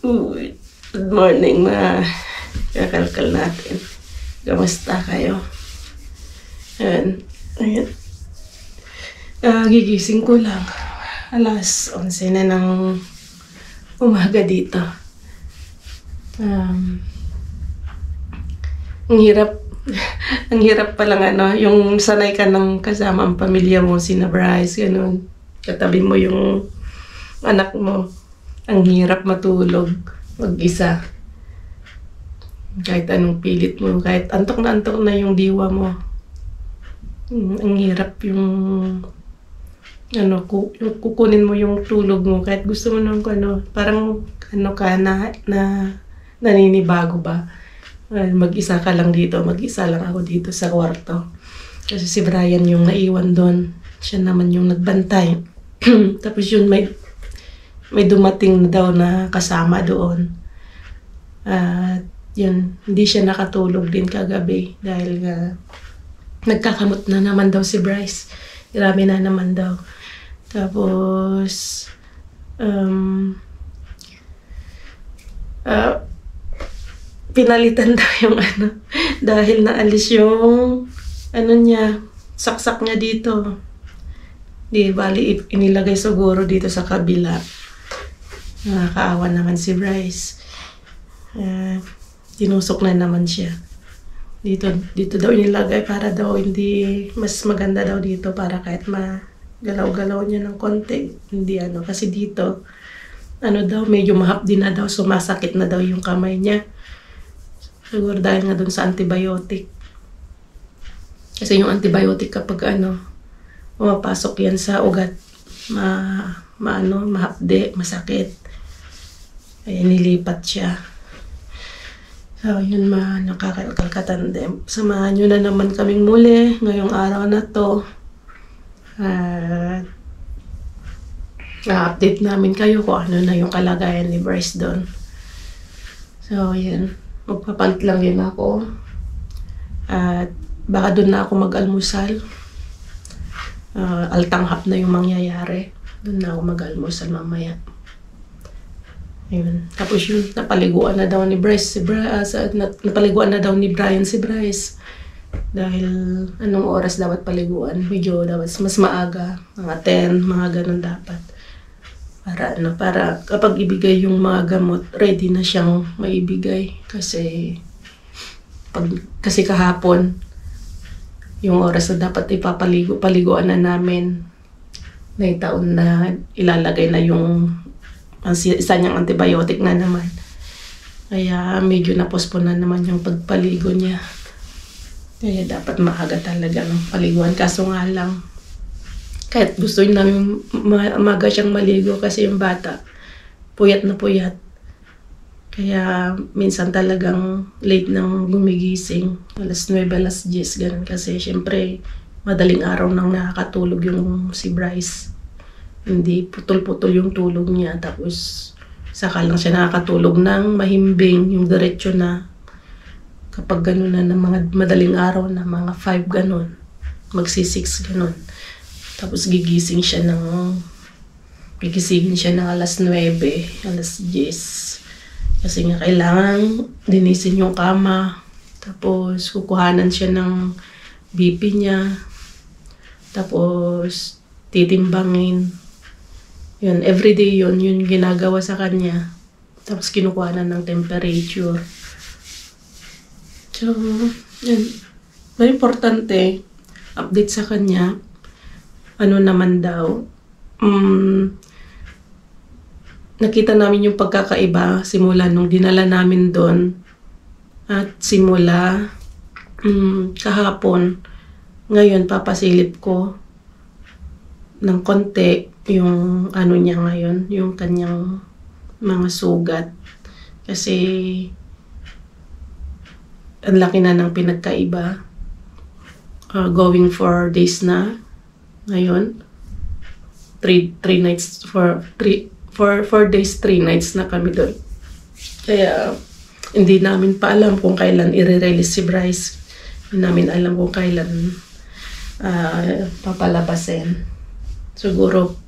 Uy, good morning mga kakalkal natin. Kamusta kayo? Ayan. Gigising ko lang. Alas 11 na ng umaga dito. Ang hirap. Ang hirap palang yung sanay ka ng kasama ang pamilya mo, sina Bryce, ganun. Katabi mo yung anak mo. Ang hirap matulog mag-isa. Kahit anong pilit mo, kahit antok na yung diwa mo. Ang hirap yung kukunin mo yung tulog mo kahit gusto mo nung parang naninibago ba. Mag-isa ka lang dito, mag-isa lang ako dito sa kwarto. Kasi si Brian yung naiwan doon. Siya naman yung nagbantay. Tapos yun may dumating na daw na kasama doon. At yun, hindi siya nakatulog din kagabi dahil nagkakamot na naman daw si Bryce. Grabe na naman daw. Tapos pinalitan daw yung dahil naalis yung niya, saksak niya dito. Di bali inilagay siguro dito sa kabila. Nakakaawa naman si Bryce. Tinusok na naman siya. Dito daw inilagay para daw hindi mas maganda daw dito para kahit magalaw-galaw niya ng konti. Hindi kasi dito daw medyo mahapdi na daw, sumasakit na daw yung kamay niya. Siguro dahil nga dun sa antibiotic. Kasi yung antibiotic kapag pumapasok yan sa ugat, mahapde, masakit. Kaya nilipat siya. So, yun nakakatandem. Samahan nyo na naman kaming muli ngayong araw na to. Na-update namin kayo kung ano na yung kalagayan ni Bryce doon. So, yan. Magpapant lang yun ako. At baka doon na ako mag-almusal. Altanghap na yung mangyayari. Doon na ako mag-almusal mamaya. Ayun. Tapos yun, napaliguan na daw ni Bryce. Napaliguan na daw ni Brian si Bryce. Dahil anong oras dapat paliguan? Medyo dapat mas maaga. Mga 10, mga ganun dapat. Para kapag ibigay yung mga gamot, ready na siyang maibigay. Kasi kahapon, yung oras na dapat paliguan na namin, naitaon na ilalagay na yung isa niyang antibiotic na naman. Kaya medyo na-postpone na naman yung pagpaligo niya. Kaya dapat maaga talaga ng paliguan. Kaso nga lang, kahit gusto namin umaga siyang maligo kasi yung bata, puyat na puyat. Kaya minsan talagang late nang gumigising. Alas 9, alas 10, ganun. Kasi syempre, madaling araw nang nakakatulog yung si Bryce. Hindi putol-putol yung tulog niya. Tapos, saka lang siya nakakatulog ng mahimbing, yung diretso na. Kapag gano'n na ng mga madaling araw na mga 5 gano'n, magsi-6 gano'n. Tapos gigising siya ng alas 9, alas 10. Kasi nga kailangan linisin yung kama. Tapos kukuhanan siya ng BP niya. Tapos titimbangin. Yun, everyday yun ginagawa sa kanya. Tapos kinukuhanan ng temperature. So, yun. Very importante, update sa kanya. Ano naman daw, nakita namin yung pagkakaiba simula nung dinala namin doon. At simula kahapon, ngayon papasilip ko ng konti yung niya ngayon, yung kanyang mga sugat. Kasi ang laki na ng pinagkaiba. Going 4 days na ngayon. 4 days, 3 nights na kami doon. Kaya hindi namin pa alam kung kailan i-release si Bryce. Hindi namin alam kung kailan papalabasin. Siguro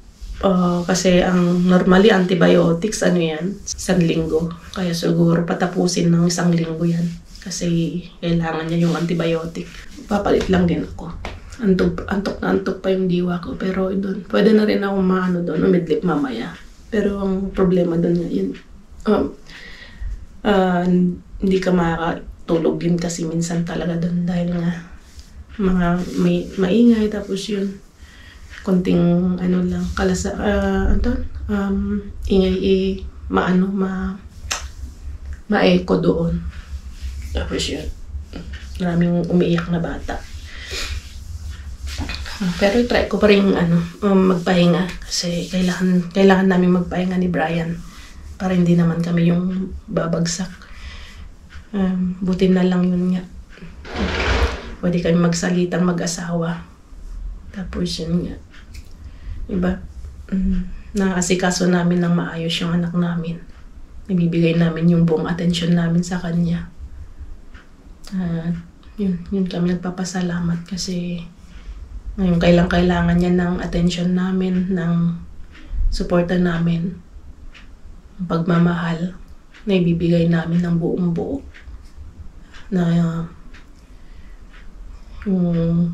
Kasi ang normally antibiotics, ano yan, 1 linggo. Kaya siguro patapusin ng 1 linggo yan. Kasi kailangan niya yung antibiotic. Papalit lang din ako. Antok na antok pa yung diwa ko. Pero doon, pwede na rin ako doon, umidlip mamaya. Pero ang problema doon nga yun, hindi ka makatulog din kasi minsan talaga doon dahil nga maingay, tapos yun konting ano lang ingay ma-echo doon, tapos yun maraming umiiyak na bata. Pero try ko pa rin magpahinga kasi kailangan namin magpahinga ni Brian para hindi naman kami yung babagsak. Buti na lang yun nga, pwede kami magsalitang mag-asawa. Tapos yun nga, diba, nakasikaso namin ng maayos yung anak namin. Ibibigay namin yung buong atensyon namin sa kanya. Yun kami nagpapasalamat kasi ngayon kailangan niya ng atensyon namin, ng suporta namin, ng pagmamahal na ibibigay namin ng buong buo. Na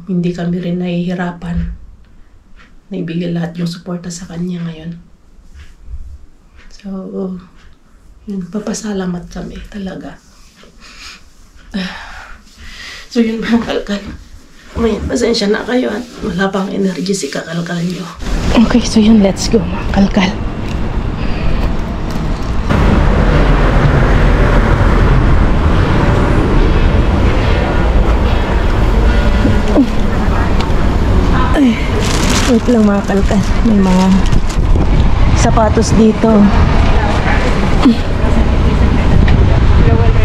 hindi kami rin nahihirapan na ibigay lahat yung suporta sa kanya ngayon. So, yun, papasalamat kami talaga. So yun mga kalkal. May pasensya na kayo at wala pang energy si kakalkal nyo. Okay, so yun, let's go mga kalkal. Ay, wait lang mga kalkal. May mga sapatos dito.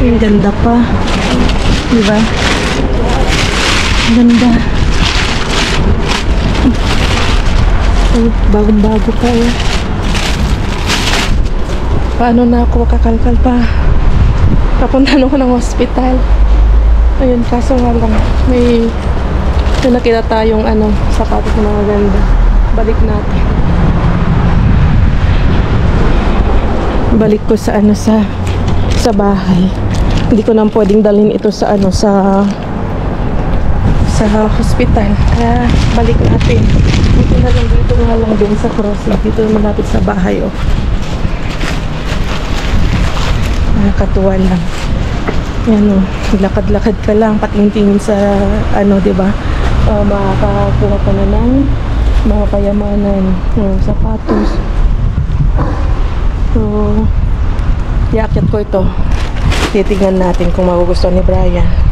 Ang ganda pa. Diba? Ganda. Bagong-bago pa eh. Paano na ako kakalkal pa? Papuntahan ako ng hospital. Ayun, kaso nga lang may nakita tayong sapatos na mga ganda. Balik natin. Balik ko sa sa bahay. Hindi ko na pwedeng dalhin ito sa sa hospital, kaya balik natin. Dito na lang, dito nga lang din sa crossing, dito malapit sa bahay. Nakakatuwa lang yan, lakad-lakad ka lang, patingin sa diba, makakakuha ka na ng mga kayamanan, sapatos. So iakyat ko ito, titignan natin kung magugustuhan ni Brian.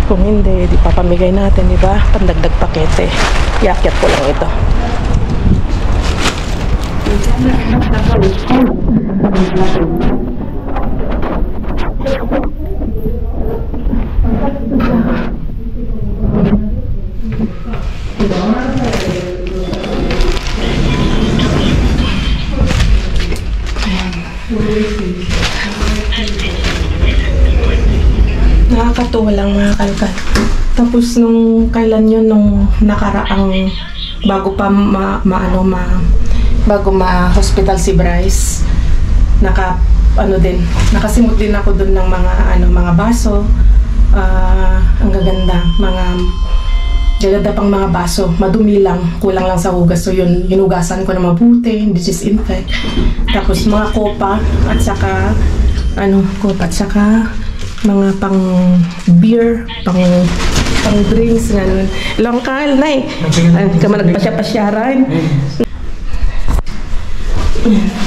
Kung hindi, di papamigay natin, di ba? Pandagdag pakete. Iakyat ko lang ito. Nakakatuwa lang mga kalkal. Tapos nung kailan yun, nung nakaraang bago pa bago ma-hospital si Bryce, nakasimot din ako dun ng mga baso. Ang gaganda, gaganda pang mga baso, madumi lang, kulang lang sa hugas. So yun, hinugasan ko na mabuti, disinfect. Tapos mga kopa at saka mga pang beer, pang drinks, ganun. Longkal, nay. Hindi ka man nagpasya-pasyaran.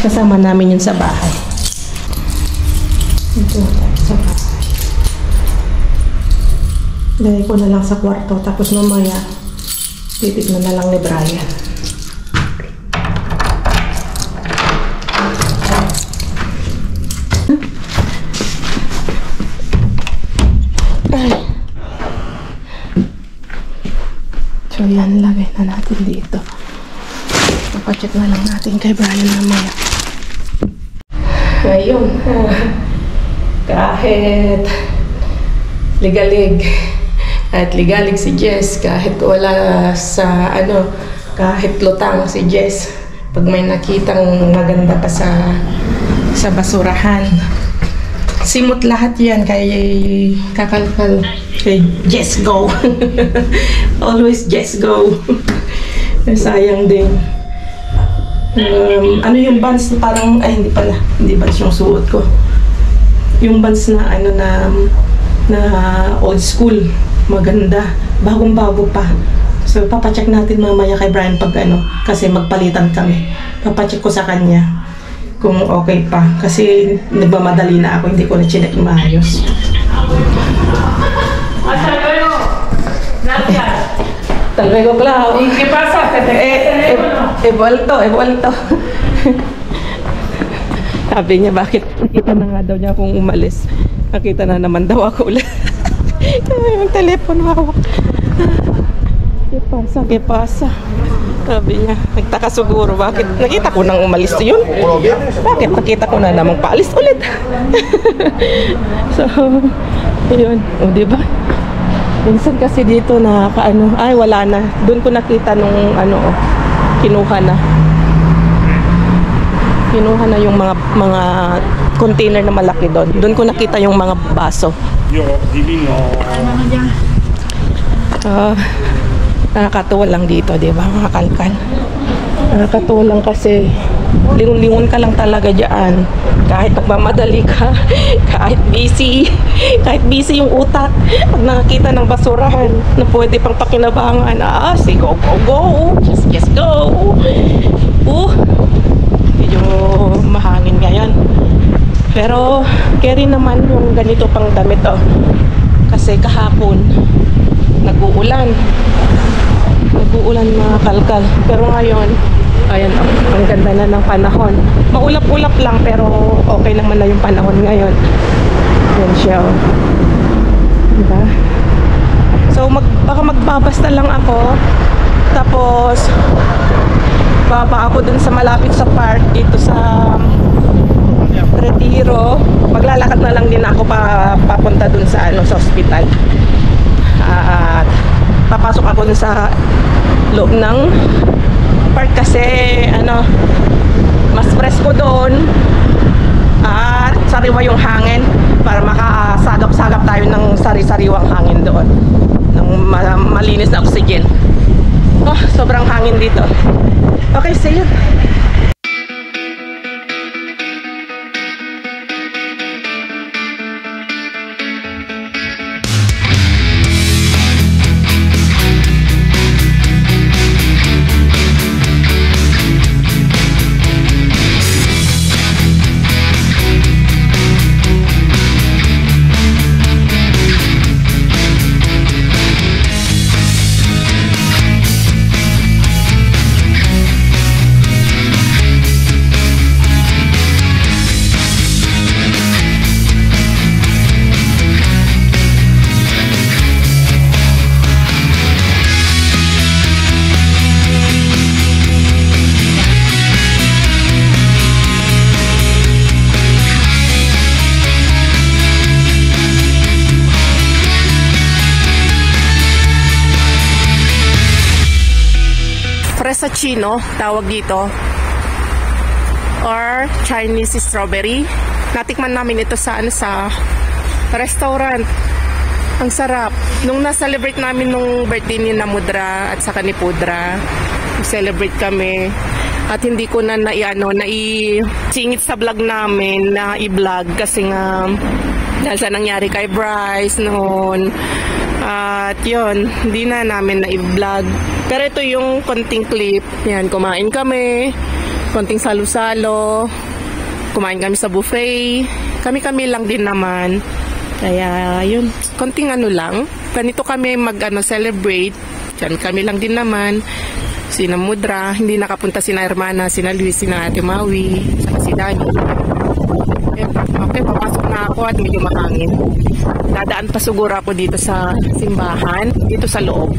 Kasama namin yun sa bahay. Ito, sa bahay. Lagay ko na lang sa kwarto, tapos mamaya titignan na lang ni Brian. So yan, lagay na natin dito. Papacheck na lang natin kay Brian mamaya. Ngayon, kahit ligalig si Jess, kahit wala sa kahit lutang si Jess, Pag may nakitang maganda pa sa basurahan. Simot lahat yan kay kakalkal. Kay just go. Always just go. Sayang din. Ano yung bands na parang, ay hindi pala, hindi bands yung suot ko. Yung bands na ano na old school, maganda, bagong-bago pa. So papacheck natin mamaya kay Brian pag ano, kasi magpalitan kami. Papacheck ko sa kanya kung okay pa. Kasi nagmamadali na ako, hindi ko na chinek maayos. Talvego Clau. ¿Qué pasa? He vuelto. Sabi niya, bakit? Nakita na nga daw niya kung umalis. Nakita na naman daw ako ulit. Yung telepono hawak. ¿Qué pasa? Sabi niya, nagtaka siguro, bakit? Nakita ko nang umalis yun. Bakit? Nakita ko na namang paalis ulit. So, yun. O, diba? Minsan kasi dito na kaano, ay wala na. Doon ko nakita nung ano, kinuha na. Kinuha na yung mga container na malaki doon. Doon ko nakita yung mga baso. Nakakatuwa lang dito, di ba, mga kalkal? Nakakatuwa lang kasi lingon-lingon ka lang talaga dyan. Kahit nagmamadali ka, kahit busy yung utak. Pag nakakita ng basurahan na pwede pang pakinabangan, sige, go, just go. Medyo mahangin ngayon. Pero, carry naman yung ganito pang damit, kasi kahapon, nag-uulan mga kalkal. Pero ngayon, ayan, ang ganda na ng panahon. Maulap-ulap lang pero okay naman na yung panahon ngayon. Yan siya. Diba? So baka magbabasta lang ako. Tapos baba ako dun sa malapit sa park dito sa Retiro. Maglalakad na lang din ako papunta dun sa sa hospital. At papasok ako dun sa loob ng park kasi mas presko doon at sariwa yung hangin para makasagap-sagap tayo ng sari-sariwang hangin doon, ng malinis na oxygen. Sobrang hangin dito. Okay, see you. Frappuccino, tawag dito, or Chinese strawberry. Natikman namin ito sa restaurant. Ang sarap. Nung na-celebrate namin nung birthday ni Namudra at saka ni Pudra, celebrate kami. At hindi ko na naisingit sa vlog namin na i-vlog kasi nga dahil sa nangyari kay Bryce noon. At yun, hindi na namin na-i-vlog. Pero ito yung konting clip. Yan, kumain kami. Konting salo-salo. Kumain kami sa buffet. Kami-kami lang din naman. Kaya yun, konting lang. Ganito kami mag-celebrate. Diyan kami lang din naman. Sina Mudra, hindi nakapunta sina Hermana, sina Luis, sina Ate Maui, saka si Dani. Okay, papasok na ako at medyo mahangin. Dadaan pa siguro ako dito sa simbahan, dito sa loob.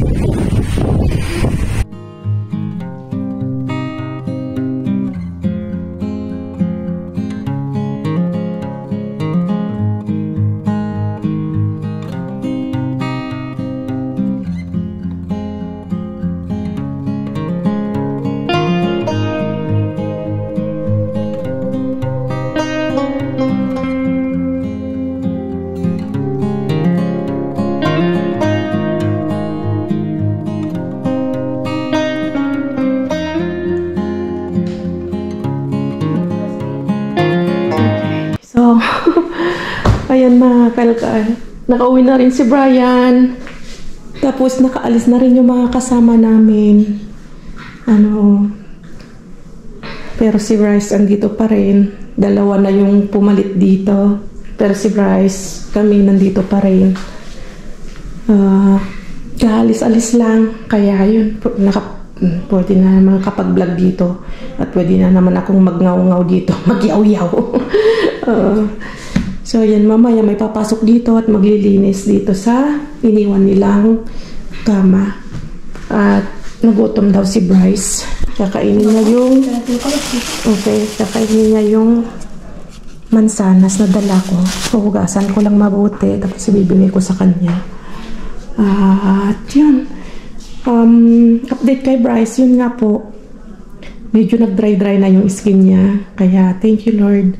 So, ayan mga kalkal. Nakauwi na rin si Brian. Tapos nakaalis na rin yung mga kasama namin. Pero si Bryce andito pa rin. Dalawa na yung pumalit dito. Pero si Bryce, kami nandito pa rin. Kaalis-alis lang. Kaya yun, pwede na naman kapag-vlog dito. At pwede na naman akong magngaw-ngaw dito. Magyaw-yaw. So yan, mamaya may papasok dito at maglilinis dito sa iniwan nilang kama. At nagutom daw si Bryce. Kakainin niya yung kakainin niya yung mansanas na dala ko. Huhugasan ko lang mabuti tapos ibibigay ko sa kanya. At yun, update kay Bryce, yun nga po, medyo nag-dry na yung skin niya. Kaya thank you Lord.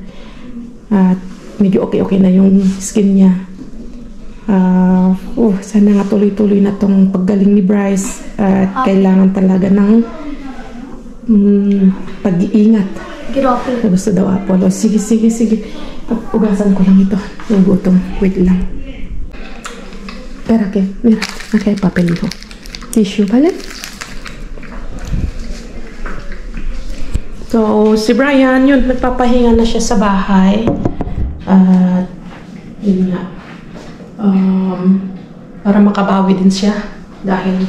At medyo okay na yung skin niya. Sana nga tuloy-tuloy na tong paggaling ni Bryce. At kailangan talaga ng pag-iingat. Gusto daw Apollo. Sige. Ugasan ko lang ito. Yung gutom. Wait lang. Pero mira. Okay, papel ko. Tissue pala. So, si Brian, yun, nagpapahinga na siya sa bahay. At, yun nga. Para makabawi din siya. Dahil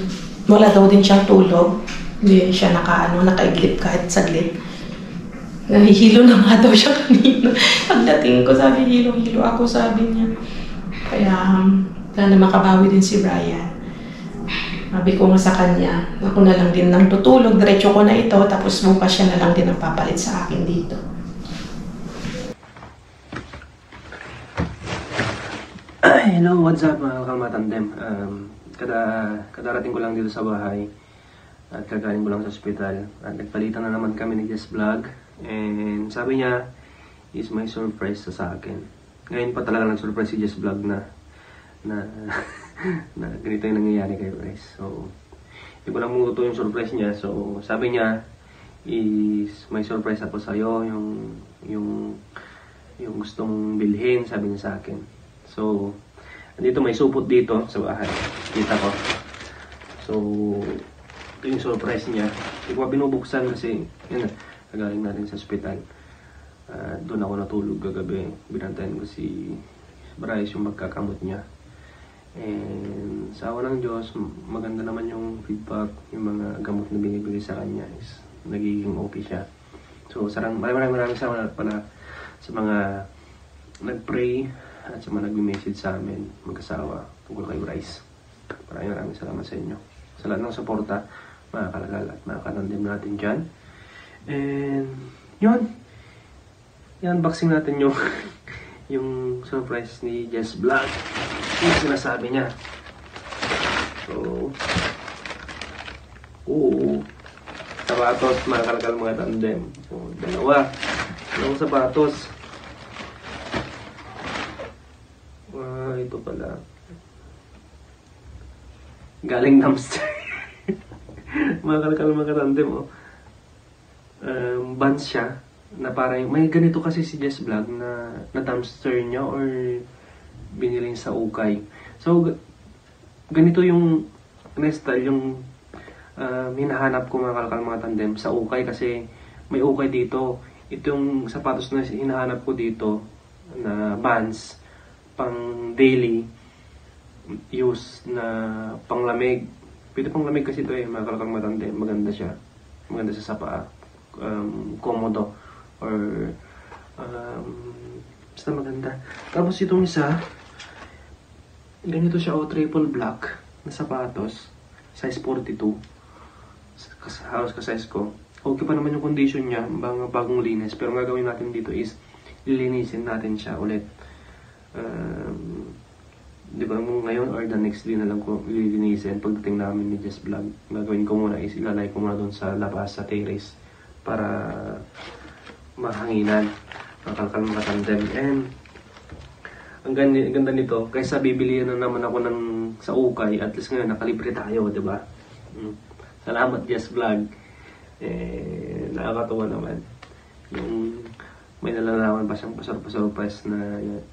wala daw din siyang tulog. Hindi siya nakaiglip kahit saglit. Nahihilo na nga daw siya kanina. Pagdating ko, sabi, hilo-hilo ako, sabi niya. Kaya, sana makabawi din si Brian. Sabi ko nga sa kanya, ako na lang din nang tutulog, diretso ko na ito, tapos bukas siya na lang din ang papalit sa akin dito. Hello, what's up mga kalmatandem? Kadarating ko lang dito sa bahay at kagaling ko lang sa ospital at nagpalitan na naman kami ni Jess Vlog and sabi niya is may surprise sa akin. Ngayon pa talaga nag-surprise si Jess Vlog na ganito yung nangyayari kay Bryce. So, hindi ko lang muto yung surprise niya. So, sabi niya is may surprise ako sa'yo, yung gusto mong bilhin, sabi niya sa akin. So, andito may supot dito sa bahay. Kita ko. So, ito yung surprise niya. Hindi ko pa binubuksan kasi, yun na, nagaling natin sa ospital. Doon ako natulog kagabi. Binantayan ko si Bryce yung magkakamot niya. And sa awa ng Diyos, maganda naman yung feedback, yung mga gamot na binibigay sa kanya is nagiging okay siya. So, maraming salamat pala sa mga nag-pray at sa mga nag-message sa amin mag-asawa tungkol kay Bryce. Maraming salamat sa inyo. Sa lahat ng suporta, mga kalagal at mga katandem natin dyan. And yun, i-unboxing natin yung yung surprise ni Jess Vlog. Yung sinasabi niya. So, sapatos, mga kalagal, mga tandem. So, dalawang sapatos. Ito pala. Galing dumpster. Mga kalakal, mga tandem, Vans siya. Na parang, may ganito kasi si Jess Vlog na dumpster niya or biniling sa ukay. So, ganito yung style, yung hinahanap ko mga kalakal, mga tandem sa ukay kasi may ukay dito. Ito yung sapatos na hinahanap ko dito na Vans pang daily use na panglamig. Pwede panglamig kasi ito mga kalakal, mga tandem. Maganda siya. Maganda siya sa paa. Komodo. Or basta maganda. Tapos itong isa, ganito siya triple black na sapatos, size 42. Halos ka-size ko. Okay pa naman yung condition niya, bagong linis. Pero ang gagawin natin dito is lilinisin natin siya ulit. Di ba ngayon or the next day na lang ko lilinisin pagdating namin ni Jess Vlog. Ang gagawin ko muna is ilalay ko muna doon sa labas sa terrace para mahanginan, makalkal, makatandem. And ang ganda nito, kaysa bibili na naman ako sa ukay, at least ngayon nakalibre tayo, di ba? Salamat Jess Vlog. Nakakatuwa naman yung may nalalaman pa siyang pasurprise na yan.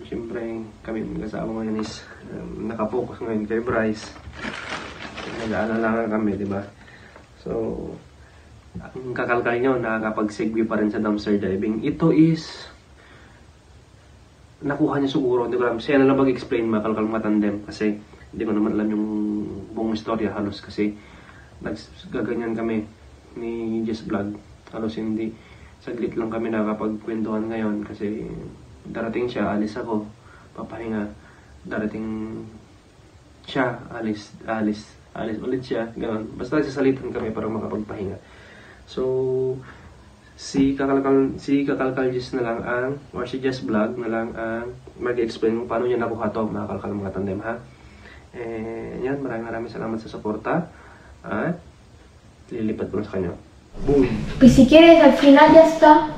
Siyempre, kami kasama ngayon is nakapokus ngayon kay Bryce. Nag-aalala kami, di ba? So, ang kakalkal nyo, nakakapag-segue pa rin sa dumpster diving. Ito is, nakuha niya siguro, hindi ko alam. Siya na lang mag-explain, makalkal matandem. Kasi, hindi ko naman alam yung buong istorya halos. Kasi, nagaganyan kami ni Jess Vlog. Halos hindi, saglit lang kami nakakapagkwentuhan ngayon. Kasi, darating siya, alis ako, papahinga. Darating siya, alis ulit siya, gano'n. Basta sasalitan kami para makapagpahinga. So, si Kakalkal Jess na lang ang, or si Jess Vlog na lang ang mag-explain kung paano niya nakuha to, mga kalkal mga tandem, ha? Yan, maraming salamat sa suporta. At, lilipat ko na sa kanya. Boom! Pues si quieres, al final ya está.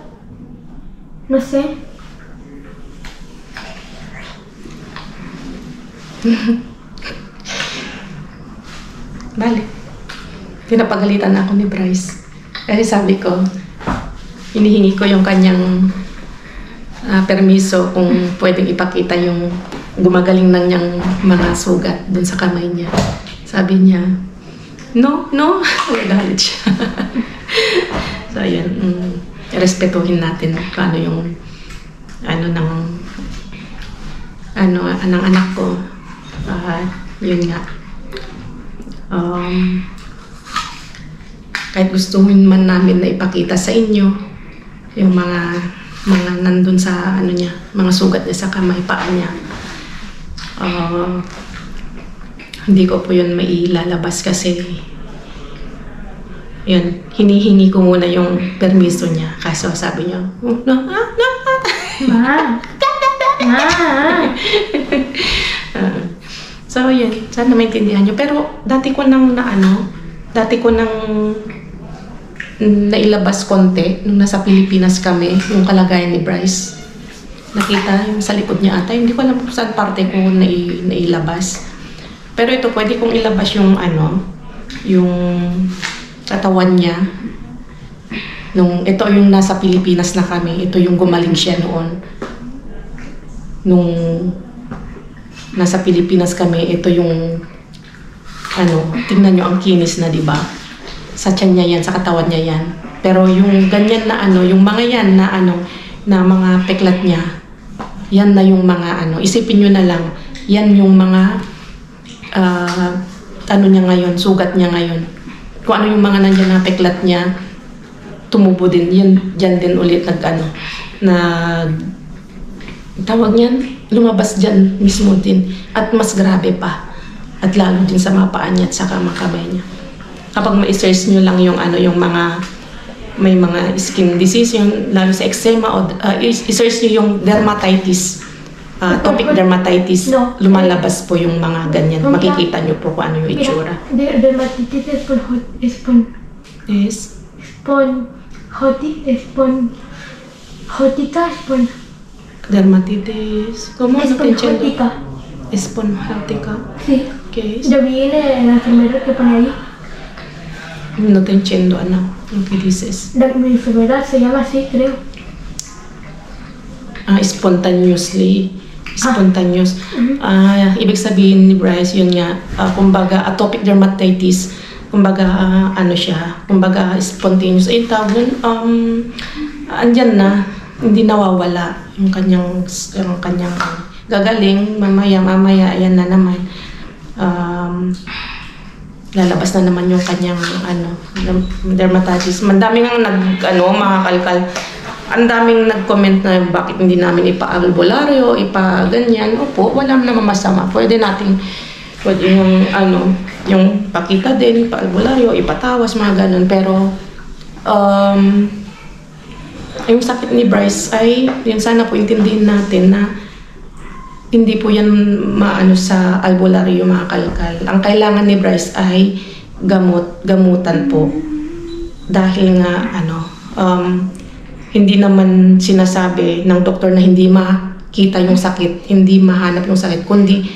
No sé. Balik. Pinapagalitan ako ni Bryce. Kasi sabi ko, hinihingi ko yung kanyang permiso kung pwedeng ipakita yung gumagaling ng niyang mga sugat dun sa kamay niya. Sabi niya, no. Nagalit siya. So, ayan. Respetuhin natin kung ano yung ng anak ko. Yun nga. Kahit gusto man namin na ipakita sa inyo yung mga nandun sa niya, mga sugat niya sa kamay, paa niya. Hindi ko po yun mailalabas kasi yun, hinihingi ko muna yung permiso niya. Kaso sabi niya, so yun, sana maintindihan niyo. Pero dati ko nang nailabas konti nung nasa Pilipinas kami, yung kalagayan ni Bryce. Nakita yung sa likod niya ata. Hindi ko alam kung saan parte ko nailabas. Pero ito, pwede kong ilabas yung yung katawan niya. Ito yung nasa Pilipinas na kami. Ito yung gumaling siya noon. Nung nasa Pilipinas kami, ito yung tingnan nyo ang kinis na, di ba? Sa tiyan niya yan, sa katawan niya yan. Pero yung ganyan na yung mga yan na na mga peklat niya, yan na yung mga isipin nyo na lang, yan yung mga niya ngayon, sugat niya ngayon. Kung ano yung mga nandiyan na peklat niya, tumubo din, dyan din ulit tawag niyan, lumabas dyan mismo din. At mas grabe pa. At lalo din sa mga paa niya at saka mga kamay niya. Kapag ma-search nyo lang yung yung may mga skin disease, yung lalo sa eczema, o i-search nyo yung dermatitis, atopic dermatitis, lumalabas po yung mga ganyan. Makikita nyo po kung ano yung itsura. Dermatitis Dermatitis, ¿cómo no te entiendo? Esponjótica. Sí. ¿Qué es? Yo vi en la enfermera que pone ahí. No te entiendo, Ana, lo que dices. Mi enfermedad se llama así, creo. Spontaneously. Spontaneous. Ibig sabihin ni Bryce, yun nga, kumbaga atopic dermatitis, kumbaga kumbaga spontaneous. Tawag nun, andyan na, hindi nawawala yung kanyang gagaling, mamaya, ayan na naman. Lalabas na naman yung kanyang dermatitis. Mandaming mga kalkal. Ang daming nag-comment na bakit hindi namin ipa-albularyo, ipa-ganyan. Opo, wala naman masama. Pwede yung pakita din, ipa-albularyo, ipatawas, mga ganun. Pero, yung sakit ni Bryce ay, yun sana po intindihin natin na hindi po yan sa albularyo, mga kalkal. Ang kailangan ni Bryce ay gamutan po. Dahil nga, hindi naman sinasabi ng doktor na hindi makita yung sakit, hindi mahanap yung sakit, kundi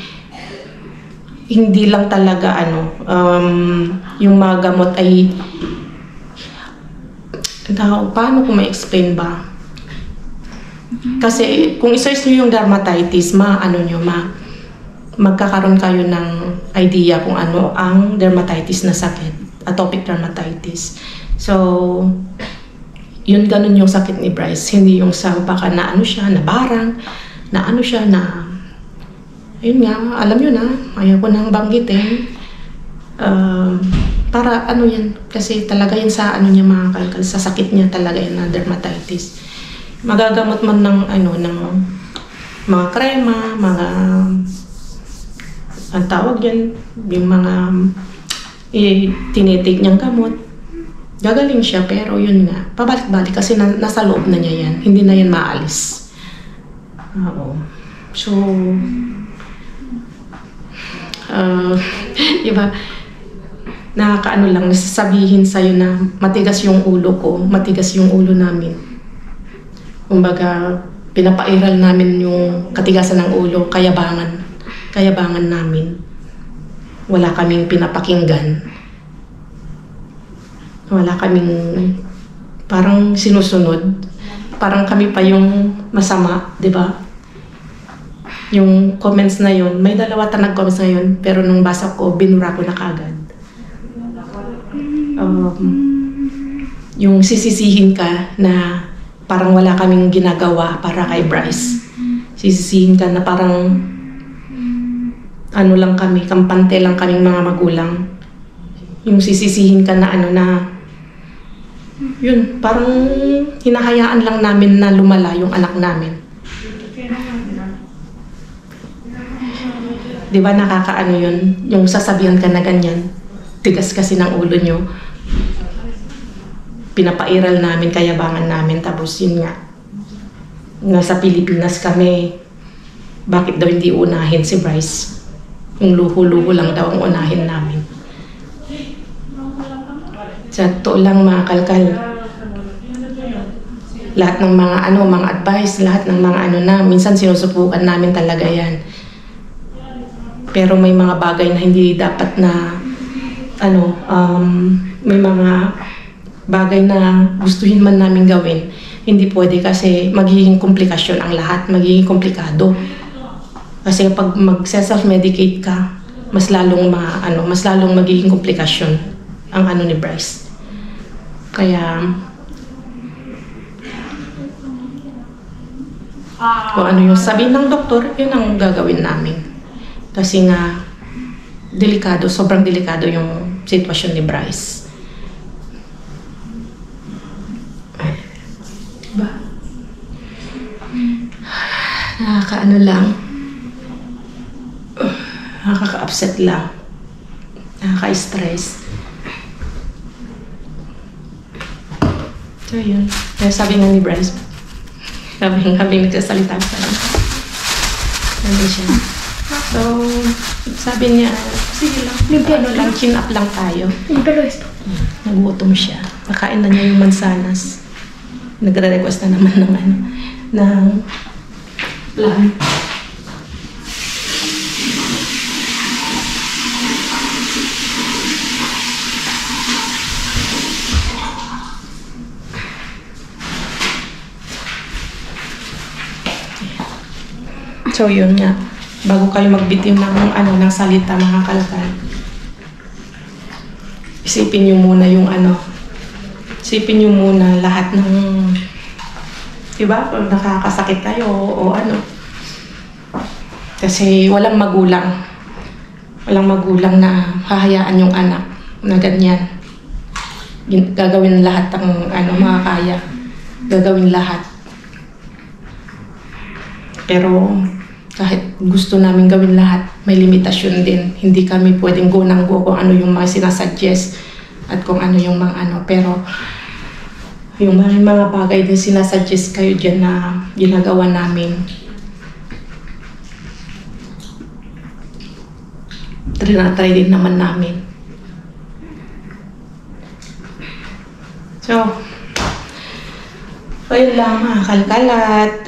hindi lang talaga yung mga gamot ay paano ko ma-explain ba? Kasi kung i-search nyo yung dermatitis, magkakaroon kayo ng idea kung ano ang dermatitis na sakit, atopic dermatitis. So, yun ganun yung sakit ni Bryce. Hindi yung sa baka na ano siya, na barang, na ano siya, na ayun nga, alam nyo na, ayaw ko nang banggitin. Para ano yan, kasi talaga yan sa ano niya mga kalkal, sa sakit niya talaga yan na dermatitis. Magagamot man ng ng mga krema, mga ang tawag yan, yung mga tinitig niyang gamot. Gagaling siya, pero yun nga, pabalik-balik kasi nasa loob na niya yan, hindi na yan maalis. Oo. So, diba, nakakaano lang, nasasabihin sa'yo na matigas yung ulo ko, matigas yung ulo namin. Kumbaga, pinapairal namin yung katigasan ng ulo, kayabangan namin. Wala kaming pinapakinggan. Wala kaming parang sinusunod. Parang kami pa yung masama, di ba? Yung comments na yun, may dalawa ta nag-comments na yun, pero nung basa ko, binura ko na kagad. Yung sisisihin ka na parang wala kaming ginagawa para kay Bryce. Sisisihin ka na parang ano lang kami, kampante lang kaming mga magulang. Yung sisisihin ka na yun, parang hinahayaan lang namin na lumala yung anak namin. Di ba nakakaano yun? Yung sasabihan ka na ganyan, tigas kasi ng ulo nyo. Pinapairal namin, kayabangan namin, tapos yun nga, nasa Pilipinas kami, bakit daw hindi unahin si Bryce? Yung luho-luho lang daw ang unahin namin. Sa totoo lang mga kalkal, lahat ng mga mga advice, lahat ng mga minsan sinusubukan namin talaga yan. Pero may mga bagay na hindi dapat na may mga bagay na gustuhin man namin gawin, hindi pwede kasi magiging komplikasyon ang lahat, magiging komplikado. Kasi pag mag-self-medicate ka, mas lalong magiging komplikasyon ang ni Bryce. Kaya kung ano yung sabihin ng doktor, yun ang gagawin namin. Kasi nga delikado, sobrang delikado yung sitwasyon ni Bryce. Diba? Nakakaano lang. Nakaka-upset lang. Nakaka-stress. So yun. Kaya sabi nga ni Bryce, habing nagsasalita sa akin. Sabi siya. So, sabi niya, sige lang, chin up lang tayo. Nagutom siya. Nakain na niya yung mansanas. Nagre-request na naman ng plan. So yun nga, bago kayo magbitiw ng salita mga kalakal, isipin nyo muna isipin nyo muna lahat ng, diba, pag nakakasakit kayo o kasi walang magulang na hahayaan yung anak na ganyan. Gagawin lahat ng makakaya, gagawin lahat. Pero kahit gusto namin gawin lahat, may limitasyon din. Hindi kami pwedeng go ng go kung ano yung mga sinasuggest at kung ano yung mga Pero yung mga bagay din sinasuggest kayo dyan na ginagawa namin, trinatry din naman namin. So, ayun lang mga kalkalat.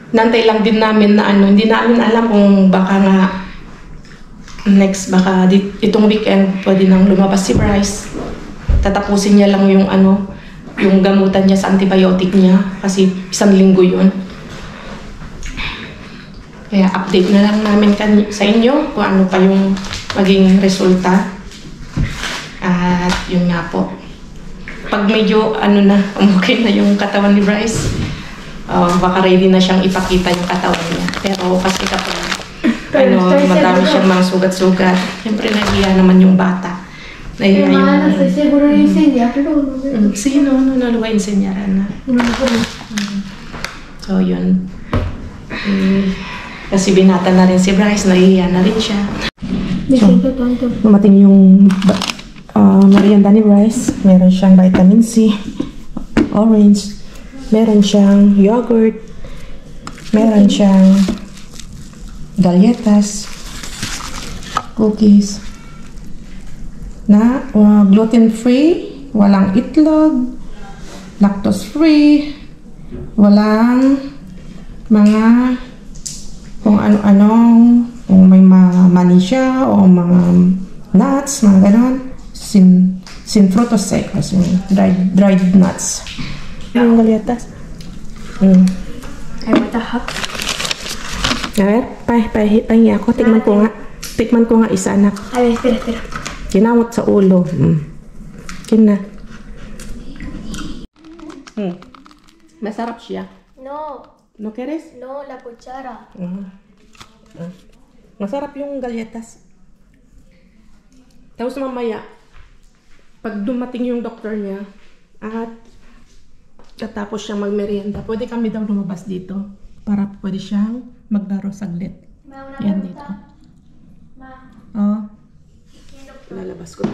Nantay lang din namin na hindi namin alam kung baka nga itong weekend pwede nang lumabas si Bryce. Tatapusin niya lang yung yung gamutan niya sa antibiotic niya kasi 1 linggo yun. Kaya update na lang namin sa inyo kung ano pa yung maging resulta. At yun nga po. Pag medyo okay na yung katawan ni Bryce, baka ready na siyang ipakita yung katawan niya. Pero kasi kapag madami siyang mga sugat-sugat, siyempre nahiya naman yung bata. Nahiya yung... estoy seguro de enseñarlo. Sí, no lo voy a enseñar, Ana. So, yun. Kasi binata na rin si Bryce, nahihiya na rin siya. Me siento tonto. Dumating yung merienda ni Bryce. Meron siyang vitamin C, orange, meron siyang yogurt, meron siyang galletas, cookies, na gluten-free, walang itlog, lactose-free, walang mga kung ano-anong, kung may mani siya o mga nuts, mga ganon, sin frutos secos, dried nuts. Yung galletas. Ay, what the heck? A ver, pahingi ako. Tikman ko nga isa, anak. A ver, espera. Kinamot sa ulo. Kina. Masarap siya. No, No quieres? no, la cuchara. Masarap yung galletas. Tapos mamaya, pag dumating yung doktor niya, at katapos siyang magmerienda, pwede kami daw lumabas dito para pwede siyang maglaro saglit. Ma, una Yan pregunta. dito. Ma, Oo. ¿quién doctor? Lalabas ko.